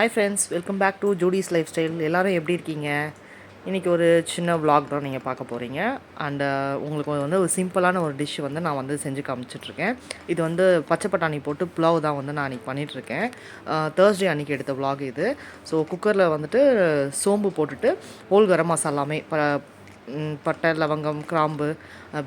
Hi friends, welcome back to Judy's lifestyle. எல்லோரும் எப்படி இருக்கீங்க? இன்றைக்கி ஒரு சின்ன vlog தான் நீங்கள் பார்க்க போகிறீங்க. அண்டு உங்களுக்கு வந்து ஒரு சிம்பிளான ஒரு டிஷ் வந்து நான் வந்து செஞ்சு காமிச்சிட்ருக்கேன். இது வந்து பச்சை பட்டாணி போட்டு புலாவ் தான் வந்து நான் அன்றைக்கி பண்ணிகிட்ருக்கேன். தேர்ஸ்டே அன்றைக்கி எடுத்த vlog இது. ஸோ குக்கரில் வந்துட்டு சோம்பு போட்டுட்டு ஹோல் கரம் மசாலாமே பட்டை, லவங்கம், கிராம்பு,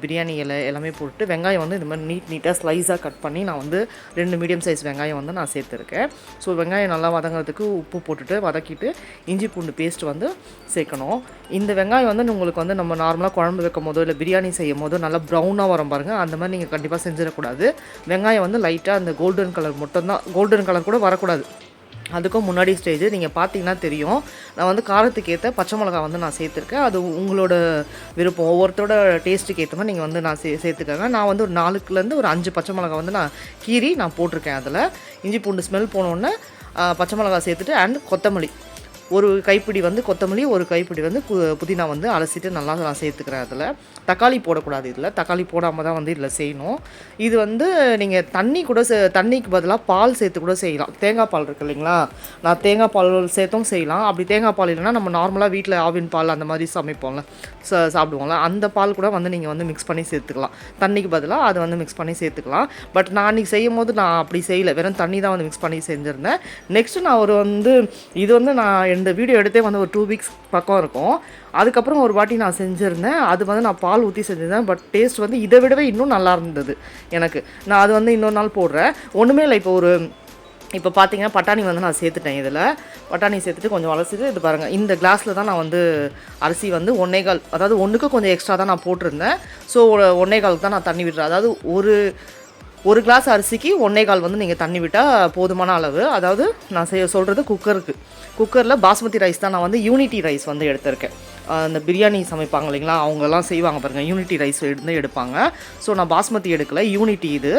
பிரியாணி இலை எல்லாமே போட்டு வெங்காயம் வந்து இந்த மாதிரி நீட்டாக ஸ்லைஸாக கட் பண்ணி நான் வந்து 2 மீடியம் சைஸ் வெங்காயம் வந்து நான் சேர்த்துருக்கேன். ஸோ வெங்காயம் நல்லா வதங்கிறதுக்கு உப்பு போட்டுட்டு வதக்கிட்டு இஞ்சி பூண்டு பேஸ்ட் வந்து சேர்க்கணும். இந்த வெங்காயம் வந்து உங்களுக்கு வந்து நம்ம நார்மலாக குழம்பு வைக்கும் போதோ இல்லை பிரியாணி செய்யும் போதோ நல்லா ப்ரௌனாக வரும் பாருங்கள். அந்த மாதிரி நீங்கள் கண்டிப்பாக செஞ்சிடக்கூடாது. வெங்காயம் வந்து லைட்டாக அந்த கோல்டன் கலர் மட்டும்தான், கோல்டன் கலர் கூட வரக்கூடாது. அதுக்கும் முன்னாடி ஸ்டேஜ் நீங்கள் பார்த்தீங்கன்னா தெரியும். நான் வந்து காரத்துக்கு ஏற்ற பச்சை மிளகா வந்து நான் சேர்த்துருக்கேன். அது உங்களோட விருப்பம், ஒவ்வொருத்தரோட டேஸ்ட்டுக்கு ஏற்ற மாதிரி நீங்கள் வந்து நான் சேர்த்துக்கங்க. நான் வந்து ஒரு 4லேருந்து ஒரு 5 பச்சை மிளகா வந்து நான் கீறி நான் போட்டிருக்கேன். அதில் இஞ்சி பூண்டு ஸ்மெல் போனோடனே பச்சை மிளகா சேர்த்துட்டு அண்ட் கொத்தமல்லி ஒரு கைப்பிடி வந்து கொத்தமல்லி, ஒரு கைப்பிடி வந்து புதினா வந்து அலசிட்டு நல்லா நான் சேர்த்துக்கிறேன். அதில் தக்காளி போடக்கூடாது. இதில் தக்காளி போடாமல் தான் வந்து இதில் செய்யணும். இது வந்து நீங்கள் தண்ணிக்கு பதிலாக பால் சேர்த்து கூட செய்யலாம். தேங்காய் பால் இருக்குது இல்லைங்களா, நான் தேங்காய் பால் சேர்த்தும் செய்யலாம். அப்படி தேங்காய் பால் இல்லைன்னா நம்ம நார்மலாக வீட்டில் ஆவின் பால் அந்த மாதிரி சமைப்போம்ல, சாப்பிடுவோம்ல, அந்த பால் கூட வந்து நீங்கள் வந்து மிக்ஸ் பண்ணி சேர்த்துக்கலாம். தண்ணிக்கு பதிலாக அதை வந்து மிக்ஸ் பண்ணி சேர்த்துக்கலாம். பட் நான் அன்றைக்கி செய்யும் போது நான் அப்படி செய்யலை, வெறும் தண்ணி தான் வந்து மிக்ஸ் பண்ணி செஞ்சுருந்தேன். நெக்ஸ்ட்டு நான் இது வந்து நான் இந்த வீடியோ எடுத்தே வந்து ஒரு 2 வீக்ஸ் பக்கம் இருக்கும். அதுக்கப்புறம் ஒரு வாட்டி நான் செஞ்சுருந்தேன். அது வந்து நான் பால் ஊற்றி செஞ்சுருந்தேன். பட் டேஸ்ட் வந்து இதை விடவே இன்னும் நல்லா இருந்தது எனக்கு. நான் அது வந்து இன்னொரு நாள் போடுறேன். ஒன்றுமே இல்லை. இப்போ பார்த்தீங்கன்னா பட்டாணி வந்து நான் சேர்த்துட்டேன். இதில் பட்டாணி சேர்த்துட்டு கொஞ்சம் வளர்த்துட்டு இது பாருங்கள், இந்த கிளாஸில் தான் நான் வந்து அரிசி வந்து 1.25, அதாவது 1க்கு கொஞ்சம் எக்ஸ்ட்ரா தான் நான் போட்டிருந்தேன். ஸோ 1.25 தான் நான் தண்ணி விடுறேன். அதாவது ஒரு கிளாஸ் அரிசிக்கு 1.25 வந்து நீங்கள் தண்ணி விட்டால் போதுமான அளவு. அதாவது நான் சொல்கிறது குக்கரில் பாஸ்மதி ரைஸ் தான் நான் வந்து யூனிட்டி ரைஸ் வந்து எடுத்திருக்கேன். அந்த பிரியாணி சமைப்பாங்க இல்லைங்களா, அவங்கெல்லாம் செய்வாங்க பாருங்கள், யூனிட்டி ரைஸ் எடுப்பாங்க. ஸோ நான் பாஸ்மதி எடுக்கலை, யூனிட்டி இது.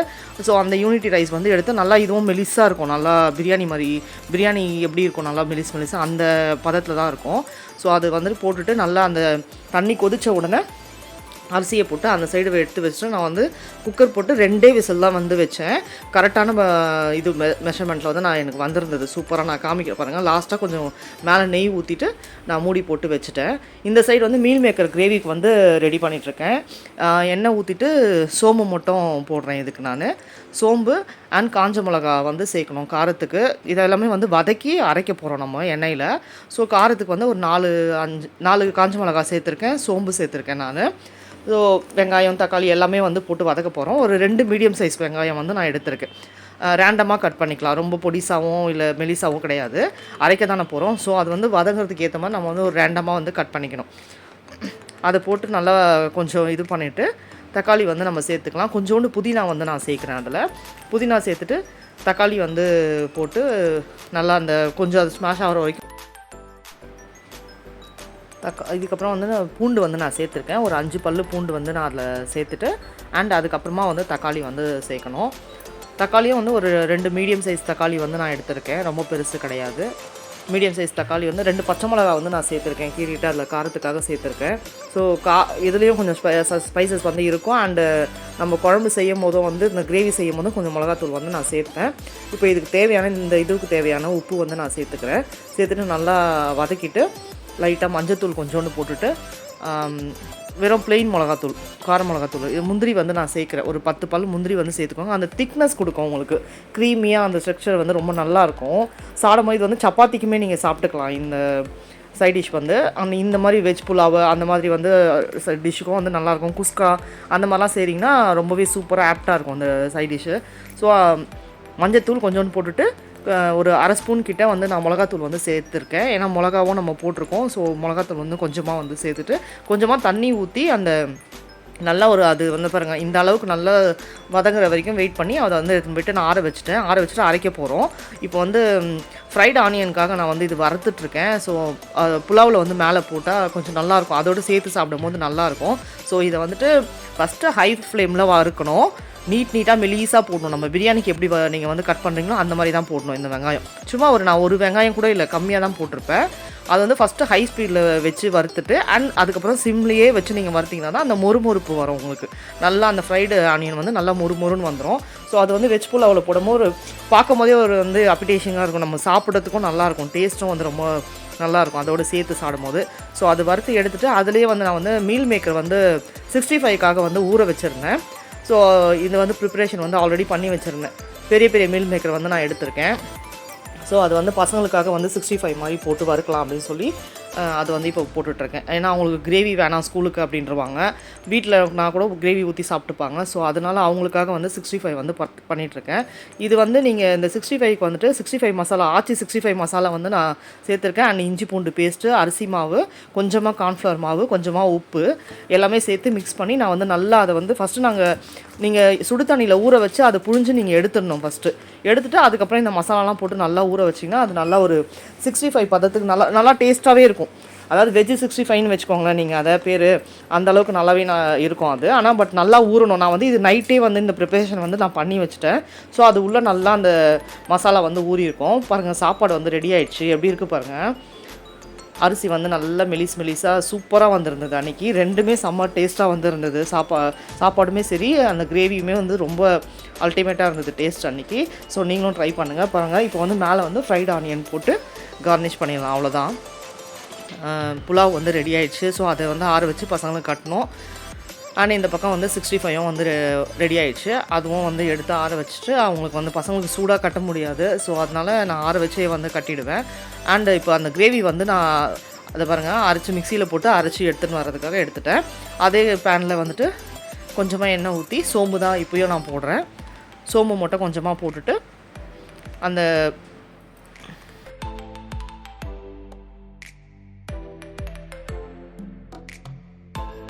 ஸோ அந்த யூனிட்டி ரைஸ் வந்து எடுத்து நல்லா இதுவும் மெலிஸாக இருக்கும், நல்லா பிரியாணி எப்படி இருக்கும், நல்லா மெலிஸாக அந்த பதத்தில் தான் இருக்கும். ஸோ அது வந்துட்டு போட்டுட்டு நல்லா அந்த தண்ணி கொதித்த உடனே அரிசியை போட்டு அந்த சைடு எடுத்து வச்சுட்டு நான் வந்து குக்கர் போட்டு 2 விசில் தான் வந்து வச்சேன். கரெக்டான இது மெஷர்மெண்ட்டில் வந்து எனக்கு வந்திருந்தது. சூப்பராக நான் காமிக்க பாருங்கள். லாஸ்ட்டாக கொஞ்சம் மேலே நெய் ஊற்றிட்டு நான் மூடி போட்டு வச்சுட்டேன். இந்த சைடு வந்து மீல் மேக்கர் கிரேவிக்கு வந்து ரெடி பண்ணிகிட்ருக்கேன். எண்ணெய் ஊற்றிட்டு சோம்பு மட்டும் போடுறேன். இதுக்கு நான் சோம்பு அண்ட் காஞ்ச மிளகா வந்து சேர்க்கணும் காரத்துக்கு. இதெல்லாமே வந்து வதக்கி அரைக்க போகிறோம் நம்ம எண்ணெயில். ஸோ காரத்துக்கு வந்து ஒரு 4 காஞ்ச மிளகா சேர்த்துருக்கேன், சோம்பு சேர்த்துருக்கேன் நான். ஸோ வெங்காயம், தக்காளி எல்லாமே வந்து போட்டு வதக்க போகிறோம். ஒரு 2 மீடியம் சைஸ் வெங்காயம் வந்து நான் எடுத்திருக்கேன். ரேண்டமாக கட் பண்ணிக்கலாம், ரொம்ப பொடிசாகவும் இல்லை மெலிசாகவும் கிடையாது, அரைக்க தானே போகிறோம். ஸோ அது வந்து வதங்கிறதுக்கு ஏற்ற மாதிரி நம்ம வந்து ஒரு ரேண்டமாக வந்து கட் பண்ணிக்கணும். அதை போட்டு நல்லா கொஞ்சம் இது பண்ணிவிட்டு தக்காளி வந்து நம்ம சேர்த்துக்கலாம். கொஞ்சோண்டு புதினா வந்து நான் சேர்க்குறேன். அதில் புதினா சேர்த்துட்டு தக்காளி வந்து போட்டு நல்லா அந்த கொஞ்சம் அது ஸ்மாஷ் ஆகிற வரைக்கும். இதுக்கப்புறம் வந்து பூண்டு வந்து நான் சேர்த்துருக்கேன். ஒரு 5 பல்லு பூண்டு வந்து நான் அதில் சேர்த்துட்டு அண்ட் அதுக்கப்புறமா வந்து தக்காளி வந்து சேர்க்கணும். தக்காளியும் வந்து ஒரு 2 மீடியம் சைஸ் தக்காளி வந்து நான் எடுத்திருக்கேன், ரொம்ப பெருசு கிடையாது. மீடியம் சைஸ் தக்காளி வந்து 2 பச்சை மிளகா வந்து நான் சேர்த்துருக்கேன், கீறிட்டு அதில் காரத்துக்காக சேர்த்துருக்கேன். ஸோ இதுலேயும் கொஞ்சம் ஸ்பைசஸ் வந்து இருக்கும். அண்டு நம்ம குழம்பு செய்யும் போதும் வந்து இந்த கிரேவி செய்யும் போதும் கொஞ்சம் மிளகாத்தூள் வந்து நான் சேர்ப்பேன். இப்போ இதுக்கு தேவையான உப்பு வந்து நான் சேர்த்துட்டு நல்லா வதக்கிட்டு லைட்டாக மஞ்சத்தூள் கொஞ்சோண்டு போட்டுட்டு வெறும் பிளெயின் மிளகாத்தூள், கார மிளகாத்தூள், இது முந்திரி வந்து நான் சேர்க்குறேன். ஒரு 10 பல் முந்திரி வந்து சேர்த்துக்கோங்க. அந்த திக்னஸ் கொடுக்கும் உங்களுக்கு, க்ரீமியாக அந்த ஸ்ட்ரக்சர் வந்து ரொம்ப நல்லாயிருக்கும். சாப்பிடும்போது இது வந்து சப்பாத்திக்குமே நீங்கள் சாப்பிட்டுக்கலாம். இந்த சைட் டிஷ் வந்து இந்த மாதிரி வெஜ் புலாவு அந்த மாதிரி வந்து டிஷ்ஷுக்கும் வந்து நல்லாயிருக்கும். குஸ்கா அந்த மாதிரிலாம் செய்கிறீங்கன்னா ரொம்பவே சூப்பராக ஆப்டாக இருக்கும் அந்த சைட் டிஷ்ஷு. ஸோ மஞ்சத்தூள் கொஞ்சோண்டு போட்டுட்டு ஒரு 1/2 ஸ்பூன் கிட்ட வந்து நான் மிளகாத்தூள் வந்து சேர்த்துருக்கேன். ஏன்னா மிளகாவும் நம்ம போட்டிருக்கோம். ஸோ மிளகாத்தூள் வந்து கொஞ்சமாக வந்து சேர்த்துட்டு கொஞ்சமாக தண்ணி ஊற்றி அந்த நல்லா அது வந்து பாருங்கள், இந்த அளவுக்கு நல்லா வதங்குற வரைக்கும் வெயிட் பண்ணி அதை வந்து எடுத்துன்னு போய்ட்டு நான் ஆற வச்சுட்டு அரைக்க போகிறோம். இப்போ வந்து ஃப்ரைட் ஆனியனுக்காக நான் வந்து இது வறுத்துட்ருக்கேன். ஸோ புலாவில் வந்து மேலே போட்டால் கொஞ்சம் நல்லாயிருக்கும், அதோடு சேர்த்து சாப்பிடும் போது நல்லாயிருக்கும். ஸோ இதை வந்துட்டு ஃபஸ்ட்டு ஹை ஃப்ளேமில் வறுக்கணும். நீட்டாக மெலிசாக போடணும். நம்ம பிரியாணிக்கு எப்படி நீங்கள் வந்து கட் பண்ணுறீங்களோ அந்த மாதிரி தான் போடணும். இந்த வெங்காயம் சும்மா நான் ஒரு வெங்காயம் கூட இல்லை, கம்மியாக தான் போட்டிருப்பேன். அது வந்து ஃபஸ்ட்டு ஹை ஸ்பீடில் வச்சு வறுத்துட்டு அண்ட் அதுக்கப்புறம் சிம்லேயே வச்சு நீங்கள் வறுத்திங்கன்னா தான் அந்த மொறுமொறுப்பு வரும் உங்களுக்கு. நல்லா அந்த ஃப்ரைடு ஆனியன் வந்து நல்லா மொறுமொறுன்னு வந்துடும். ஸோ அது வந்து வெஜ் புலாவில் போடும்போது பார்க்கும் போதே ஒரு வந்து அப்பிடேஷனாக இருக்கும், நம்ம சாப்பிட்றதுக்கும் நல்லாயிருக்கும், டேஸ்ட்டும் வந்து ரொம்ப நல்லாயிருக்கும் அதோடு சேர்த்து சாப்பிடும்போது. ஸோ அது வறுத்து எடுத்துகிட்டு அதுலேயே வந்து நான் வந்து மீல் மேக்கர் வந்து 65க்காக வந்து ஊற வச்சுருந்தேன். ஸோ இது வந்து ப்ரிப்ரேஷன் வந்து ஆல்ரெடி பண்ணி வச்சுருந்தேன். பெரிய பெரிய மீல் மேக்கர் வந்து நான் எடுத்திருக்கேன். ஸோ அது வந்து பசங்களுக்காக வந்து 65 மாதிரி போட்டு வறுக்கலாம் அப்படின்னு சொல்லி அது வந்து இப்போ போட்டுட்ருக்கேன். ஏன்னா அவங்களுக்கு கிரேவி வேணாம் ஸ்கூலுக்கு அப்படின்றவாங்க. வீட்டில் நான் கூட கிரேவி ஊற்றி சாப்பிட்டுப்பாங்க. ஸோ அதனால் அவங்களுக்காக வந்து 65 வந்து பண்ணிகிட்ருக்கேன். இது வந்து நீங்கள் இந்த 65க்கு வந்துட்டு 65 மசாலா ஆச்சி 65 மசாலா வந்து நான் சேர்த்துருக்கேன். அண்ட் இஞ்சி பூண்டு பேஸ்ட்டு, அரிசி மாவு, கொஞ்சமாக கார்ன்ஃப்ளவர் மாவு, கொஞ்சமாக உப்பு எல்லாமே சேர்த்து மிக்ஸ் பண்ணி நான் வந்து நல்லா அதை வந்து ஃபஸ்ட்டு நீங்கள் சுடு தண்ணியில் ஊற வச்சு அதை புழிஞ்சு நீங்கள் எடுத்துடணும் ஃபஸ்ட்டு. எடுத்துகிட்டு அதுக்கப்புறம் இந்த மசாலாலாம் போட்டு நல்லா ஊற வச்சிங்கன்னா அது நல்லா ஒரு 65 பதத்துக்கு நல்லா டேஸ்ட்டாகவே இருக்கும். அதாவது வெஜ்ஜு 65ன்னு வச்சுக்கோங்களேன் நீங்கள், அதை பேர் அந்தளவுக்கு நல்லாவே இருக்கும் அது. ஆனால் பட் நல்லா ஊறணும். நான் வந்து இது நைட்டே வந்து இந்த ப்ரிப்பரேஷன் வந்து நான் பண்ணி வச்சுட்டேன். ஸோ அது உள்ளே நல்லா அந்த மசாலா வந்து ஊறியிருக்கும். பாருங்கள் சாப்பாடு வந்து ரெடி ஆகிடுச்சு. எப்படி இருக்குது பாருங்கள். அரிசி வந்து நல்லா மெலிசாக சூப்பராக வந்திருந்தது அன்றைக்கி. ரெண்டுமே செம்ம டேஸ்ட்டாக வந்துருந்தது. சாப்பாடுமே சரி அந்த கிரேவியுமே வந்து ரொம்ப அல்டிமேட்டாக இருந்தது டேஸ்ட் அன்றைக்கி. ஸோ நீங்களும் ட்ரை பண்ணுங்கள். பாருங்கள் இப்போ வந்து மேலே வந்து ஃப்ரைட் ஆனியன் போட்டு கார்னிஷ் பண்ணிடலாம், அவ்வளோதான். புலாவ் வந்து ரெடி ஆகிடுச்சு. ஸோ அதை வந்து ஆற வச்சு பசங்களுக்கு கட்டணும். அண்ட் இந்த பக்கம் வந்து 65ம் வந்து ரெடி ஆகிடுச்சு. அதுவும் வந்து எடுத்து ஆற வச்சுட்டு அவங்களுக்கு வந்து பசங்களுக்கு சூடாக கட்ட முடியாது. ஸோ அதனால் நான் ஆற வச்சே வந்து கட்டிடுவேன். அண்டு இப்போ அந்த கிரேவி வந்து நான் அதை பாருங்கள் அரைச்சி மிக்சியில் போட்டு அரைச்சி எடுத்துகிட்டு வர்றதுக்காக எடுத்துட்டேன். அதே பேனில் வந்துட்டு கொஞ்சமாக எண்ணெய் ஊற்றி சோம்பு தான் இப்போயும் நான் போடுறேன். சோம்பு மட்டும் கொஞ்சமாக போட்டுட்டு அந்த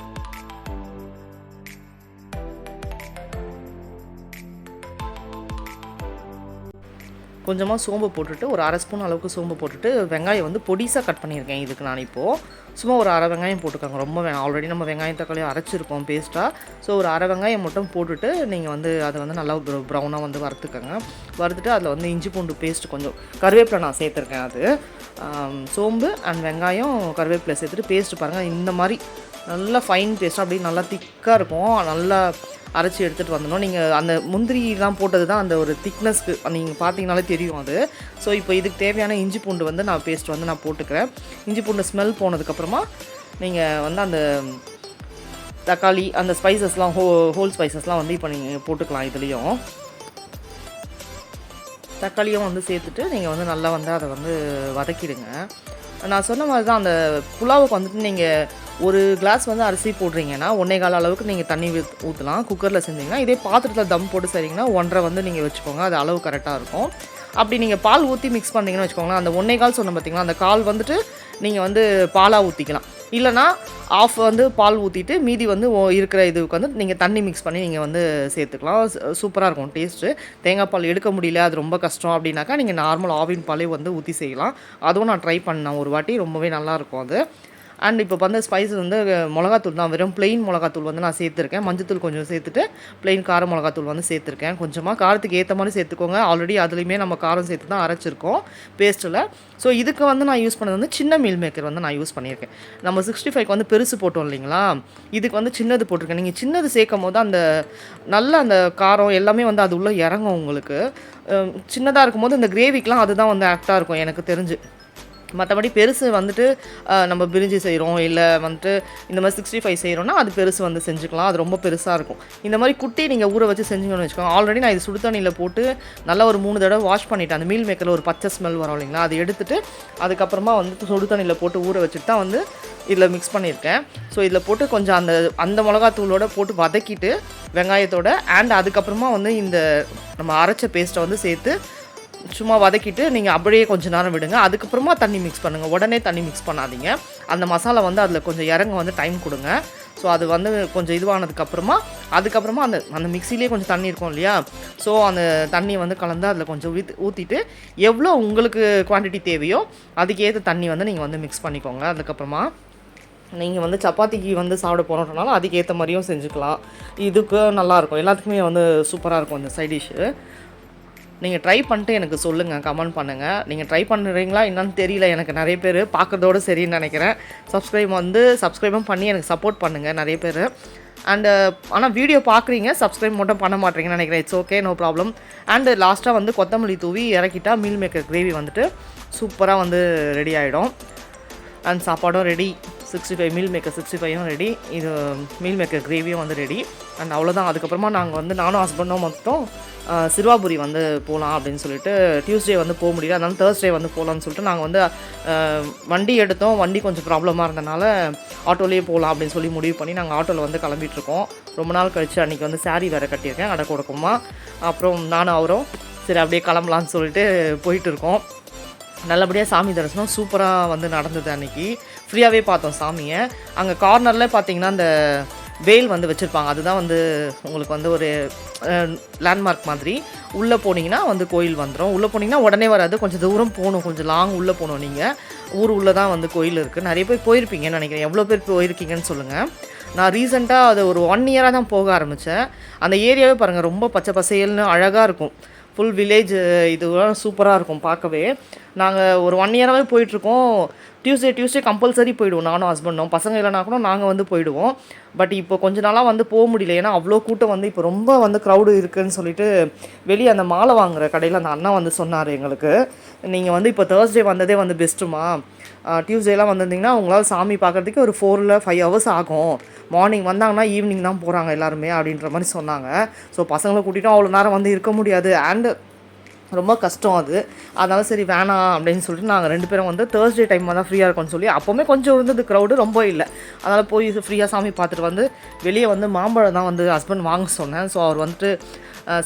கொஞ்சமாக சோம்பு போட்டுட்டு ஒரு அரை ஸ்பூன் அளவுக்கு சோம்பு போட்டுட்டு வெங்காயம் வந்து பொடிசாக கட் பண்ணியிருக்கேன். இதுக்கு நான் இப்போது சும்மா ஒரு அரை வெங்காயம் போட்டுக்கோங்க, ரொம்ப வேணாம். ஆல்ரெடி நம்ம வெங்காயம் தக்காளியும் அரைச்சிருக்கோம் பேஸ்ட்டாக. ஸோ ஒரு அரை வெங்காயம் மட்டும் போட்டுட்டு நீங்கள் வந்து அதை வந்து நல்லா ப்ரௌனாக வந்து வறுத்துக்கோங்க. வறுத்துட்டு அதில் வந்து இஞ்சி பூண்டு பேஸ்ட்டு கொஞ்சம் கருவேப்பிலை நான் சேர்த்துருக்கேன். அது சோம்பு அண்ட் வெங்காயம் கருவேப்பிலை சேர்த்துட்டு பேஸ்ட்டு பாருங்கள் இந்த மாதிரி நல்லா ஃபைன் பேஸ்ட்டாக அப்படியே நல்லா திக்காக இருக்கும். நல்லா அரைச்சி எடுத்துகிட்டு வந்துடணும். நீங்கள் அந்த முந்திரிலாம் போட்டது தான் அந்த ஒரு திக்னஸ்க்கு நீங்கள் பார்த்தீங்கனாலே தெரியும் அது. ஸோ இப்போ இதுக்கு தேவையான இஞ்சி பூண்டு வந்து நான் பேஸ்ட் வந்து நான் போட்டுக்கிறேன். இஞ்சி பூண்டு ஸ்மெல் போனதுக்கப்புறமா நீங்கள் வந்து அந்த தக்காளி அந்த ஸ்பைசஸ்லாம் ஹோல் ஸ்பைசஸ்லாம் வந்து இப்போ நீங்கள் போட்டுக்கலாம். இதுலேயும் தக்காளியும் வந்து சேர்த்துட்டு நீங்கள் வந்து நல்லா வந்து அதை வந்து வதக்கிடுங்க. நான் சொன்ன மாதிரி தான் அந்த புலாவுக்கு வந்துட்டு நீங்கள் ஒரு கிளாஸ் வந்து அரிசி போடுறீங்கன்னா 1.25 அளவுக்கு நீங்கள் தண்ணி ஊற்றலாம். குக்கரில் செஞ்சிங்கன்னா இதே பாத்திரத்தில் தம் போட்டு செய்றீங்கன்னா 1.5 வந்து நீங்கள் வச்சுக்கோங்க. அது அளவு கரெக்டாக இருக்கும். அப்படி நீங்கள் பால் ஊற்றி மிக்ஸ் பண்ணிங்கன்னு வச்சுக்கோங்களேன், அந்த 1.25 சொன்ன பார்த்தீங்களா, அந்த கால் வந்துட்டு நீங்கள் வந்து பாலாக ஊற்றிக்கலாம். இல்லைனா ஆஃப் வந்து பால் ஊற்றிட்டு மீதி வந்து இருக்கிற இதுக்கு வந்து நீங்கள் தண்ணி மிக்ஸ் பண்ணி நீங்கள் வந்து சேர்த்துக்கலாம். சூப்பராக இருக்கும் டேஸ்ட்டு. தேங்காய் பால் எடுக்க முடியல, அது ரொம்ப கஷ்டம் அப்படின்னாக்கா நீங்கள் நார்மல் ஆவின் பாலே வந்து ஊற்றி செய்யலாம். அதுவும் நான் ட்ரை பண்ணேன் ஒரு வாட்டி, ரொம்பவே நல்லாயிருக்கும் அது. அண்ட் இப்போ வந்து ஸ்பைசஸ் வந்து மிளகாத்தூள் தான், வெறும் பிளெயின் மிளகாத்தூள் வந்து நான் சேர்த்துருக்கேன். மஞ்சத்தூள் கொஞ்சம் சேர்த்துட்டு பிளெயின் கார மிளகாத்தூள் வந்து சேர்த்துருக்கேன். கொஞ்சமாக காரத்துக்கு ஏற்ற மாதிரி சேர்த்துக்கோங்க. ஆல்ரெடி அதுலேயுமே நம்ம காரம் சேர்த்து தான் அரைச்சிருக்கோம் பேஸ்ட்டில். ஸோ இதுக்கு வந்து நான் யூஸ் பண்ணது வந்து சின்ன மீல் மேக்கர் வந்து நான் யூஸ் பண்ணியிருக்கேன். நம்ம 65க்கு வந்து பெருசு போட்டோம் இல்லைங்களா, இதுக்கு வந்து சின்னது போட்டிருக்கேன். நீங்கள் சின்னது சேர்க்கும் போது அந்த நல்ல அந்த காரம் எல்லாமே வந்து அது உள்ளே இறங்கும் உங்களுக்கு. சின்னதாக இருக்கும்போது இந்த கிரேவிக்கெலாம் அதுதான் வந்து ஆக்டாக இருக்கும் எனக்கு தெரிஞ்சு. மற்றபடி பெருசு வந்துட்டு நம்ம பிரிஞ்சி செய்கிறோம் இல்லை வந்துட்டு இந்த மாதிரி 65 செய்கிறோன்னா அது பெருசு வந்து செஞ்சுக்கலாம். அது ரொம்ப பெருசாக இருக்கும். இந்த மாதிரி குட்டி நீங்கள் ஊற வச்சு செஞ்சுக்கணும்னு வச்சுக்கோங்க. ஆல்ரெடி நான் இது சுடு தண்ணியில் போட்டு நல்லா ஒரு 3 தடவை வாஷ் பண்ணிவிட்டேன். அந்த மீல் மேக்கரில் ஒரு பச்சை ஸ்மெல் வரும் இல்லைங்களா, அதை எடுத்துகிட்டு அதுக்கப்புறமா வந்து சுடு தண்ணியில் போட்டு ஊற வச்சுட்டு தான் வந்து இதில் மிக்ஸ் பண்ணியிருக்கேன். ஸோ இதில் போட்டு கொஞ்சம் அந்த மிளகாத்தூளோடு போட்டு வதக்கிட்டு வெங்காயத்தோட அதுக்கப்புறமா வந்து இந்த நம்ம அரைச்ச பேஸ்ட்டை வந்து சேர்த்து சும்மா வதக்கிட்டு நீங்கள் அப்படியே கொஞ்சம் நேரம் விடுங்க. அதுக்கப்புறமா தண்ணி மிக்ஸ் பண்ணுங்கள். உடனே தண்ணி மிக்ஸ் பண்ணாதீங்க. அந்த மசாலா வந்து அதில் கொஞ்சம் இறங்க வந்து டைம் கொடுங்க. ஸோ அது வந்து கொஞ்சம் இதுவானதுக்கப்புறமா அதுக்கப்புறமா அந்த மிக்சிலே கொஞ்சம் தண்ணி இருக்கும் இல்லையா, ஸோ அந்த தண்ணியை வந்து கலந்து அதில் கொஞ்சம் ஊற்றிட்டு எவ்வளோ உங்களுக்கு குவான்டிட்டி தேவையோ அதுக்கேற்ற தண்ணி வந்து நீங்கள் வந்து மிக்ஸ் பண்ணிக்கோங்க. அதுக்கப்புறமா நீங்கள் வந்து சப்பாத்திக்கு வந்து சாப்பிட போகிறோன்றனால அதுக்கேற்ற மாதிரியும் செஞ்சுக்கலாம். இதுக்கு நல்லாயிருக்கும். எல்லாத்துக்குமே வந்து சூப்பராக இருக்கும் இந்த சைட் டிஷ்ஷு. நீங்கள் ட்ரை பண்ணிட்டு எனக்கு சொல்லுங்கள், கமெண்ட் பண்ணுங்கள். நீங்கள் ட்ரை பண்ணுறீங்களா என்னன்னு தெரியல, எனக்கு நிறைய பேர் பார்க்குறதோடு சரின்னு நினைக்கிறேன். சப்ஸ்கிரைபும் பண்ணி எனக்கு சப்போர்ட் பண்ணுங்கள் நிறைய பேர். அண்டு ஆனால் வீடியோ பார்க்குறீங்க, சப்ஸ்கிரைப் மட்டும் பண்ண மாட்டேறீங்கன்னு நினைக்கிறேன். It's okay, no problem. And லாஸ்ட்டாக வந்து கொத்தமல்லி தூவி இறக்கிட்டா மீல் மேக்கர் கிரேவி வந்துட்டு சூப்பராக வந்து ரெடி ஆகிடும். அண்ட் சாப்பாடும் ரெடி. 65 மீல் மேக்கர் 65ம் ரெடி. இது மீல் மேக்கர் கிரேவியும் வந்து ரெடி. அண்ட் அவ்வளோதான். அதுக்கப்புறமா நாங்கள் வந்து நானும் ஹஸ்பண்டும் மொத்தம் சிறுவாபுரி வந்து போகலாம் அப்படின்னு சொல்லிட்டு, டியூஸ்டே வந்து போக முடியல, அதனால தேர்ஸ்டே வந்து போகலான்னு சொல்லிட்டு நாங்கள் வந்து வண்டி எடுத்தோம். வண்டி கொஞ்சம் ப்ராப்ளமாக இருந்தனால ஆட்டோலேயே போகலாம் அப்படின்னு சொல்லி முடிவு பண்ணி நாங்கள் ஆட்டோவில் வந்து கிளம்பிட்டுருக்கோம். ரொம்ப நாள் கழித்து அன்றைக்கி வந்து சாரீ வேறு கட்டியிருக்கேன் அடை கொடுக்குமா. அப்புறம் நானும் அவரும் சரி அப்படியே கிளம்பலான்னு சொல்லிட்டு போயிட்டுருக்கோம். நல்லபடியாக சாமி தரிசனம் சூப்பராக வந்து நடந்தது. அன்றைக்கி ஃப்ரீயாகவே பார்த்தோம் சாமியை. அங்கே கார்னரில் பார்த்தீங்கன்னா அந்த வேல் வந்து வச்சுருப்பாங்க. அதுதான் வந்து உங்களுக்கு வந்து ஒரு லேண்ட்மார்க் மாதிரி. உள்ளே போனீங்கன்னா வந்து கோயில் வந்துடும். உள்ளே போனீங்கன்னா உடனே வராது, கொஞ்சம் தூரம் போகணும், கொஞ்சம் லாங் உள்ளே போகணும். நீங்கள் ஊர் உள்ளே தான் வந்து கோயில் இருக்குது. நிறைய பேர் போயிருப்பீங்கன்னு நினைக்கிறேன். எவ்வளோ பேர் போயிருக்கீங்கன்னு சொல்லுங்கள். நான் ரீசெண்டாக அது ஒரு 1 இயராக தான் போக ஆரம்பித்தேன். அந்த ஏரியாவே பாருங்கள், ரொம்ப பச்சை பசேல்னு அழகாக இருக்கும். ஃபுல் வில்லேஜ் இதுவெல்லாம் சூப்பராக இருக்கும் பார்க்கவே. நாங்கள் ஒரு 1 இயராகவே போயிட்டுருக்கோம். டியூஸ்டே கம்பல்சரி போயிடுவோம். நானும் ஹஸ்பண்டும், பசங்க இல்லைனா கூட நாங்கள் வந்து போயிடுவோம். பட் இப்போ கொஞ்ச நாளாக வந்து போக முடியல. ஏன்னா அவ்வளோ கூட்டம் வந்து இப்போ ரொம்ப வந்து க்ரௌடு இருக்குதுன்னு சொல்லிட்டு வெளியே அந்த மாலை வாங்குகிற கடையில் அந்த அண்ணா வந்து சொன்னார் எங்களுக்கு, நீங்கள் வந்து இப்போ தேர்ஸ்டே வந்ததே வந்து பெஸ்ட்டுமா. டியூஸ்டேலாம் வந்திருந்திங்கன்னா உங்களால் சாமி பார்க்குறதுக்கு ஒரு 4 இல்லை 5 ஹவர்ஸ் ஆகும். மார்னிங் வந்தாங்கன்னா ஈவினிங் தான் போகிறாங்க எல்லாருமே அப்படின்ற மாதிரி சொன்னாங்க. ஸோ பசங்களை கூட்டிகிட்டும் அவ்வளோ நேரம் வந்து இருக்க முடியாது. அண்டு ரொம்ப கஷ்டம் அது. அதனால சரி வேணாம் அப்படின்னு சொல்லிட்டு நாங்கள் 2 பேரும் வந்து தேர்ஸ்டே டைமாக தான் ஃப்ரீயாக இருக்கும்னு சொல்லி, அப்போவுமே கொஞ்சம் இருந்தது க்ரௌடு, ரொம்ப இல்லை. அதனால் போய் ஃப்ரீயாக சாமி பார்த்துட்டு வந்து வெளியே வந்து மாம்பழம் தான் வந்து ஹஸ்பண்ட் வாங்க சொன்னேன். ஸோ அவர் வந்துட்டு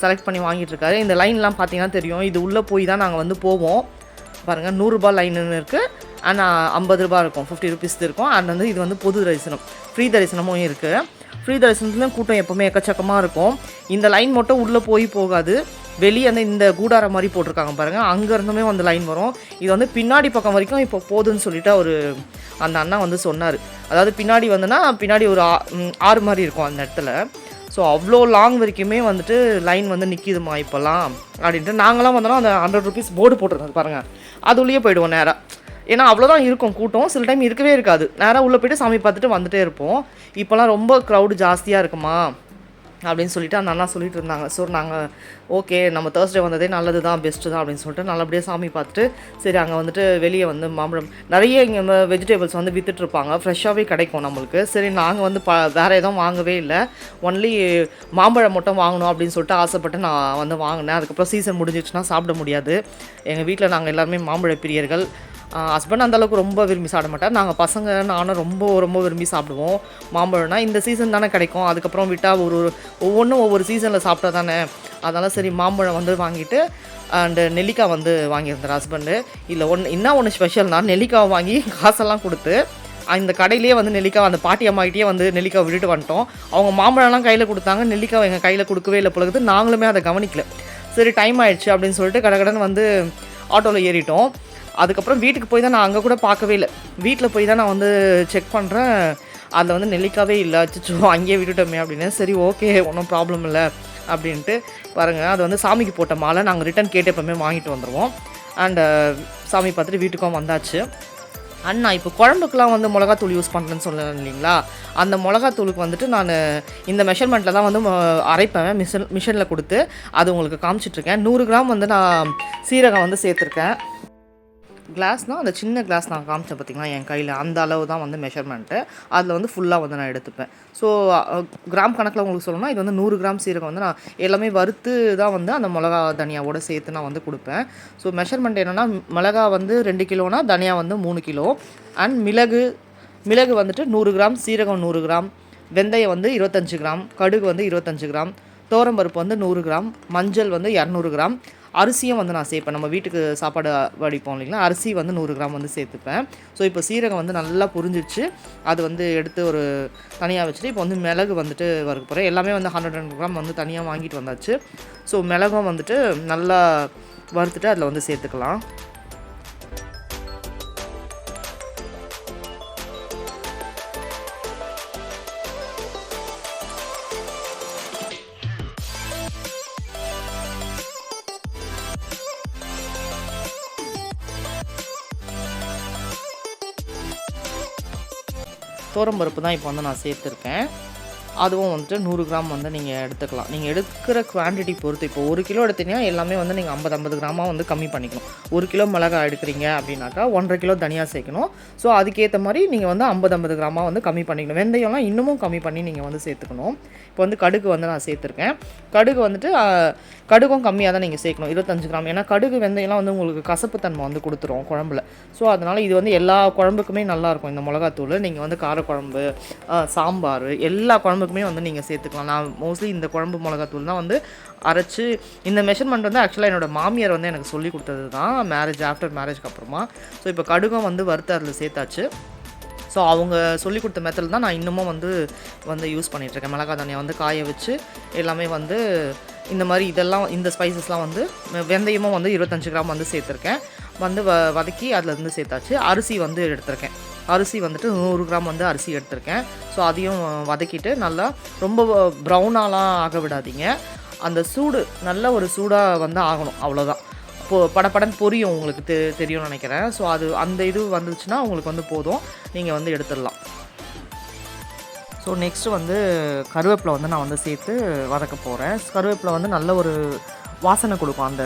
செலக்ட் பண்ணி வாங்கிட்டுருக்காரு. இந்த லைன்லாம் பார்த்தீங்கன்னா தெரியும். இது உள்ளே போய் தான் நாங்கள் வந்து போவோம். பாருங்கள், 100 ரூபா லைனுன்னு இருக்குது. ஆனால் 50 ரூபா இருக்கும், 50 ருபீஸ் இருக்கும். அண்ட் வந்து இது வந்து பொது தரிசனம், ஃப்ரீ தரிசனமும் இருக்குது. ஃப்ரீ தரிசனத்துலேயும் கூட்டம் எப்போவுமே எக்கச்சக்கமாக இருக்கும். இந்த லைன் மட்டும் உள்ளே போகாது. வெளியே வந்து இந்த கூடாரம் மாதிரி போட்டிருக்காங்க பாருங்கள், அங்கேருந்துமே வந்து லைன் வரும். இது வந்து பின்னாடி பக்கம் வரைக்கும் இப்போ போதுன்னு சொல்லிட்டு அவர் அந்த அண்ணா வந்து சொன்னார். அதாவது பின்னாடி வந்துன்னா பின்னாடி ஒரு ஆறு மாதிரி இருக்கும் அந்த இடத்துல. ஸோ அவ்வளோ லாங் வரைக்குமே வந்துட்டு லைன் வந்து நிற்கிதுமா இப்போல்லாம் அப்படின்ட்டு. நாங்களாம் வந்தோன்னா அந்த 100 ருபீஸ் போர்டு போட்டிருந்தது பாருங்கள், அது உள்ளே போயிடுவோம் நேராக. ஏன்னா அவ்வளோதான் இருக்கும் கூட்டம். சில டைம் இருக்கவே இருக்காது. நேராக உள்ளே போய்ட்டு சாமி பார்த்துட்டு வந்துகிட்டே இருப்போம். இப்போல்லாம் ரொம்ப க்ரௌடு ஜாஸ்தியாக இருக்குமா அப்படின்னு சொல்லிட்டு அந்த அண்ணா சொல்லிட்டு இருந்தாங்க. ஸோ நாங்கள் ஓகே, நம்ம தேர்ஸ்டே வந்ததே நல்லது தான், பெஸ்ட்டு தான் அப்படின்னு சொல்லிட்டு நல்லபடியாக சாமி பார்த்துட்டு சரி அங்கே வந்துட்டு வெளியே வந்து மாம்பழம் நிறைய இங்கே வெஜிடபிள்ஸ் வந்து விற்றுட்ருப்பாங்க, ஃப்ரெஷ்ஷாகவே கிடைக்கும் நம்மளுக்கு. சரி நாங்கள் வந்து வேறு எதுவும் வாங்கவே இல்லை, ஒன்லி மாம்பழம் மட்டும் வாங்கணும் அப்படின்னு சொல்லிட்டு ஆசைப்பட்டு நான் வந்து வாங்கினேன். அதுக்கப்புறம் சீசன் முடிஞ்சிடுச்சுன்னா சாப்பிட முடியாது. எங்கள் வீட்டில் நாங்கள் எல்லாருமே மாம்பழ பிரியர்கள். ஹஸ்பண்ட் அந்தளவுக்கு ரொம்ப விரும்பி சாப்பிட மாட்டார். நாங்கள் பசங்க நானும் ரொம்ப விரும்பி சாப்பிடுவோம். மாம்பழம்னா இந்த சீசன் தானே கிடைக்கும், அதுக்கப்புறம் விட்டால் ஒவ்வொன்றும் ஒவ்வொரு சீசனில் சாப்பிட்டா தானே. அதனால் சரி மாம்பழம் வந்து வாங்கிட்டு அண்டு நெல்லிக்காய் வந்து வாங்கியிருந்தார் ஹஸ்பண்டு. இல்லை ஒன்று ஸ்பெஷல்னால் நெல்லிக்காய் வாங்கி காசெல்லாம் கொடுத்து அந்த கடையிலே வந்து நெல்லிக்காய் அந்த பாட்டி அம்மாக்கிட்டே வந்து நெல்லிக்காய் விட்டுட்டு வந்துட்டோம். அவங்க மாம்பழம்லாம் கையில் கொடுத்தாங்க, நெல்லிக்காய் எங்கள் கையில் கொடுக்கவே இல்லை பொழுது. நாங்களுமே அதை கவனிக்கல. சரி டைம் ஆகிடுச்சு அப்படின்னு சொல்லிட்டு கடகடன்னு வந்து ஆட்டோவில் ஏறிட்டோம். அதுக்கப்புறம் வீட்டுக்கு போய் தான் நான் அங்கே கூட பார்க்கவே இல்லை. வீட்டில் போய் தான் நான் வந்து செக் பண்ணுறேன், அதில் வந்து நெல்லிக்காவே இல்லை. அச்சோ அங்கேயே விட்டுட்டோமே அப்படின்னு. சரி ஓகே, ஒன்றும் ப்ராப்ளம் இல்லை அப்படின்ட்டு பாருங்கள். அது வந்து சாமிக்கு போட்ட மாலை. நாங்கள் ரிட்டன் கேட்டு எப்போவுமே வாங்கிட்டு வந்துடுவோம். அண்டு சாமி பார்த்துட்டு வீட்டுக்கும் வந்தாச்சு. அண்ணா இப்போ குழம்புக்கெலாம் வந்து மிளகாத்தூள் யூஸ் பண்ணுறேன்னு சொன்னேன் இல்லைங்களா, அந்த மிளகாத்தூளுக்கு வந்துட்டு நான் இந்த மெஷர்மெண்ட்டில் தான் வந்து அரைப்பேன் மிஷினில் கொடுத்து. அது உங்களுக்கு காமிச்சிட்ருக்கேன். 100 கிராம் வந்து நான் சீரகம் வந்து சேர்த்துருக்கேன். கிளாஸ்னால் அந்த சின்ன கிளாஸ் நான் காமிச்சேன் பார்த்திங்களா என் கையில், அந்த அளவு தான் வந்து மெஷர்மெண்ட்டு. அதில் வந்து ஃபுல்லாக வந்து நான் எடுத்துப்பேன். ஸோ கிராம் கணக்கில் உங்களுக்கு சொல்லணும்னா இது வந்து 100 கிராம் சீரகம் வந்து நான் எல்லாமே வறுத்து தான் வந்து அந்த மிளகா தனியாவோடு சேர்த்து நான் வந்து கொடுப்பேன். ஸோ மெஷர்மெண்ட் என்னென்னா, மிளகா வந்து 2 கிலோனா தனியா வந்து 3 கிலோ. அண்ட் மிளகு வந்துட்டு 100 கிராம், சீரகம் 100 கிராம், வெந்தயம் வந்து 25 கிராம், கடுகு வந்து 25 கிராம், துவரம்பருப்பு வந்து 100 கிராம், மஞ்சள் வந்து 200 கிராம். அரிசியும் வந்து நான் சேர்ப்பேன். நம்ம வீட்டுக்கு சாப்பாடு வடிப்போம் இல்லைங்களா, அரிசி வந்து 100 கிராம் வந்து சேர்த்துப்பேன். ஸோ இப்போ சீரகம் வந்து நல்லா புரிஞ்சிச்சு. அது வந்து எடுத்து ஒரு தனியாக வச்சுட்டு இப்போ வந்து மிளகு வந்துட்டு வறுக்க போகிறேன். எல்லாமே வந்து 100 கிராம் வந்து தனியாக வாங்கிட்டு வந்தாச்சு. ஸோ மிளகும் வந்துட்டு நல்லா வறுத்துட்டு அதில் வந்து சேர்த்துக்கலாம். துவரம்பருப்பு தான் இப்போ வந்து நான் சேர்த்துருக்கேன். அதுவும் வந்துட்டு 100 கிராம் வந்து நீங்கள் எடுத்துக்கலாம். நீங்கள் எடுக்கிற குவான்டிட்டி பொறுத்து. இப்போ 1 கிலோ எடுத்தீங்கன்னா எல்லாமே வந்து நீங்கள் 50 கிராமாக வந்து கம்மி பண்ணிக்கணும். 1 கிலோ மிளகாய் எடுக்கிறீங்க அப்படின்னாக்கா 1.5 கிலோ தனியா சேர்க்கணும். ஸோ அதுக்கேற்ற மாதிரி நீங்கள் வந்து 50 கிராமாக வந்து கம்மி பண்ணிக்கணும். வெந்தயம்லாம் இன்னமும் கம்மி பண்ணி நீங்கள் வந்து சேர்த்துக்கணும். இப்போ வந்து கடுகு வந்து நான் சேர்த்துருக்கேன். கடுகு வந்துட்டு கடுகும் கம்மியாக தான் நீங்கள் சேர்க்கணும், 25 கிராம். ஏன்னா கடுகு வெந்தயம்லாம் வந்து உங்களுக்கு கசப்பு தன்மை வந்து கொடுத்துரும் குழம்புல. ஸோ அதனால் இது வந்து எல்லா குழம்புக்குமே நல்லாயிருக்கும் இந்த மிளகாத்தூள். நீங்கள் வந்து காரக்குழம்பு, சாம்பார், எல்லா குழம்புக்குமே வந்து நீங்கள் சேர்த்துக்கலாம். நான் மோஸ்ட்லி இந்த குழம்பு மிளகாத்தூள் தான் வந்து அரைச்சி, இந்த மெஷர்மெண்ட் வந்து ஆக்சுவலாக என்னோடய மாமியார் வந்து எனக்கு சொல்லி கொடுத்தது தான் ஆஃப்டர் மேரேஜ்க்கு அப்புறமா. ஸோ இப்போ கடுகும் வந்து வறுத்து அதில் சேர்த்தாச்சு. ஸோ அவங்க சொல்லிக் கொடுத்த மெத்தட் தான் நான் இன்னமும் வந்து யூஸ் பண்ணிகிட்ருக்கேன். மிளகாய் தனியாக வந்து காய வச்சு எல்லாமே வந்து இந்த மாதிரி இதெல்லாம் இந்த ஸ்பைசஸ்லாம் வந்து வெந்தயமும் வந்து 25 கிராம் வந்து சேர்த்துருக்கேன். வந்து வதக்கி அதில் இருந்து சேர்த்தாச்சு. அரிசி வந்து எடுத்திருக்கேன். அரிசி வந்துட்டு 100 கிராம் வந்து அரிசி எடுத்திருக்கேன். ஸோ அதையும் வதக்கிட்டு நல்லா ரொம்ப ப்ரௌனாலாம் ஆக விடாதீங்க. அந்த சூடு நல்ல ஒரு சூடாக வந்து ஆகணும், அவ்வளோதான். படப்படன்னு பொரியும், உங்களுக்கு தெரியும்னு நினைக்கிறேன். ஸோ அந்த இது வந்துச்சுன்னா உங்களுக்கு வந்து போதும், நீங்கள் வந்து எடுத்துடலாம். ஸோ நெக்ஸ்ட்டு வந்து கருவேப்பிலை வந்து நான் வந்து சேர்த்து வதக்க போகிறேன். கருவேப்பிலை வந்து நல்ல ஒரு வாசனை கொடுக்கும் அந்த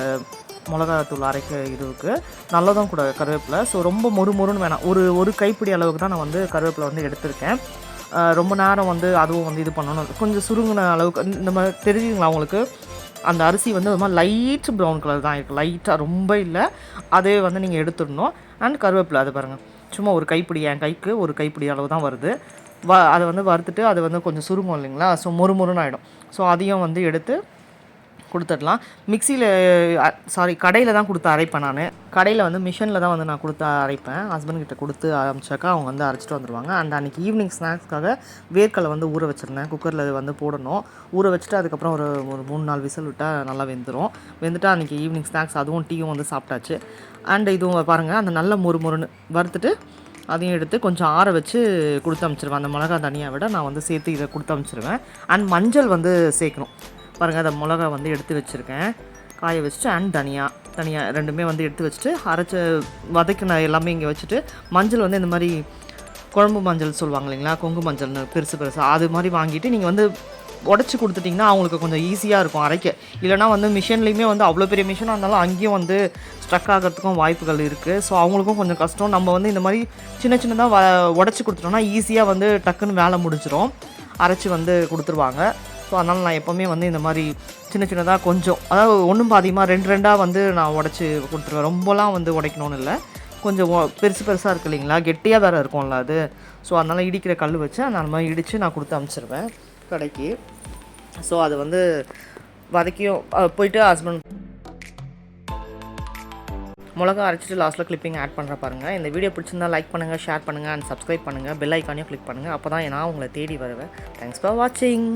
மிளகாத்தூள் அரைக்க இதுவுக்கு, நல்லதும் கூட கருவேப்பிலை. ஸோ ரொம்ப மொறுன்னு வேணாம், ஒரு கைப்பிடி அளவுக்கு தான் நான் வந்து கருவேப்பிலை வந்து எடுத்திருக்கேன். ரொம்ப நேரம் வந்து அதுவும் வந்து இது பண்ணணும், கொஞ்சம் சுருங்கின அளவுக்கு. இந்த மாதிரி தெரிஞ்சுங்களா உங்களுக்கு, அந்த அரிசி வந்து ஒரு மாதிரி லைட் ப்ரௌன் கலர் தான் இருக்குது, லைட்டாக, ரொம்ப இல்லை. அதே வந்து நீங்கள் எடுத்துடணும். அண்ட் கருவேப்பிலை அது பாருங்கள், சும்மா ஒரு கைப்பிடி, என் கைக்கு ஒரு கைப்பிடி அளவு தான் வருது. அதை வந்து வறுத்துட்டு அது வந்து கொஞ்சம் சுருங்கும் இல்லைங்களா, ஸோ மொறுன்னு ஆகிடும். ஸோ அதையும் வந்து எடுத்து கொடுத்துடலாம். மிக்சியில் கடையில் தான் கொடுத்து அரைப்பேன். நான் கடையில் வந்து மிஷினில் தான் வந்து நான் கொடுத்து அரைப்பேன். ஹஸ்பண்ட்கிட்ட கொடுத்து ஆரம்பிச்சாக்கா அவங்க வந்து அரைச்சிட்டு வந்துடுவாங்க. அண்ட் அன்றைக்கி ஈவினிங் ஸ்நாக்ஸ்க்காக வேர்க்கடலை வந்து ஊற வச்சுருந்தேன். குக்கரில் வந்து போடணும். ஊற வச்சுட்டு அதுக்கப்புறம் ஒரு 3-4 விசில் விட்டால் நல்லா வெந்துட்டு அன்றைக்கி ஈவினிங் ஸ்நாக்ஸ் அதுவும் டீயும் வந்து சாப்பிட்டாச்சு. அண்ட் இதுவும் பாருங்கள், அந்த நல்ல மொறுன்னு வறுத்துட்டு அதையும் எடுத்து கொஞ்சம் ஆற வச்சு கொடுத்து அனுப்பிச்சிருவேன். அந்த மிளகா தனியாக விட நான் வந்து சேர்த்து இதை கொடுத்து அனுப்பிச்சிருவேன். அண்ட் மஞ்சள் வந்து சேர்க்கணும் பாருங்கள். அந்த மிளகா வந்து எடுத்து வச்சுருக்கேன், காய வச்சுட்டு. அண்ட் தனியாக ரெண்டுமே வந்து எடுத்து வச்சுட்டு அரைச்சி வதக்கின எல்லாமே இங்கே வச்சுட்டு, மஞ்சள் வந்து இந்த மாதிரி குழம்பு மஞ்சள் சொல்லுவாங்க இல்லைங்களா, கொங்கு மஞ்சள்னு பெருசாக அது மாதிரி வாங்கிட்டு நீங்கள் வந்து உடச்சி கொடுத்துட்டிங்கன்னா அவங்களுக்கு கொஞ்சம் ஈஸியாக இருக்கும் அரைக்க. இல்லைனா வந்து மிஷின்லேயுமே வந்து அவ்வளோ பெரிய மிஷினாக இருந்தாலும் அங்கேயும் வந்து ஸ்ட்ரக் ஆகிறதுக்கும் வாய்ப்புகள் இருக்குது. ஸோ அவங்களுக்கும் கொஞ்சம் கஷ்டம். நம்ம வந்து இந்த மாதிரி சின்னதாக உடச்சி கொடுத்துட்டோம்னா ஈஸியாக வந்து டக்குன்னு வேலை முடிச்சிடும், அரைச்சி வந்து கொடுத்துருவாங்க. ஸோ அதனால் நான் எப்போவுமே வந்து இந்த மாதிரி சின்னதாக கொஞ்சம், அதாவது ஒன்றும் பாதியமாக 2 வந்து நான் உடச்சி கொடுத்துருவேன். ரொம்பலாம் வந்து உடைக்கணும்னு இல்லை, கொஞ்சம் பெருசாக இருக்குது இல்லைங்களா, கெட்டியாக வேறு இருக்கும்ல அது. ஸோ அதனால் இடிக்கிற கல் வச்சு அந்த மாதிரி இடித்து நான் கொடுத்து அனுப்பிச்சிருவேன் கடைக்கு. ஸோ அது வந்து வதக்கியும் போயிட்டு ஹஸ்பண்ட் மிளகா அரைச்சிட்டு லாஸ்ட்டில் கிளிப்பிங் ஆட் பண்ணுற பாருங்கள். இந்த வீடியோ பிடிச்சிருந்தா லைக் பண்ணுங்கள், ஷேர் பண்ணுங்கள் அண்ட் சப்ஸ்கிரைப் பண்ணுங்கள். பெல் ஐக்கானையும் கிளிக் பண்ணுங்கள். அப்போ தான் நான் உங்களை தேடி வருவேன். தேங்க்ஸ் ஃபார் வாட்சிங்.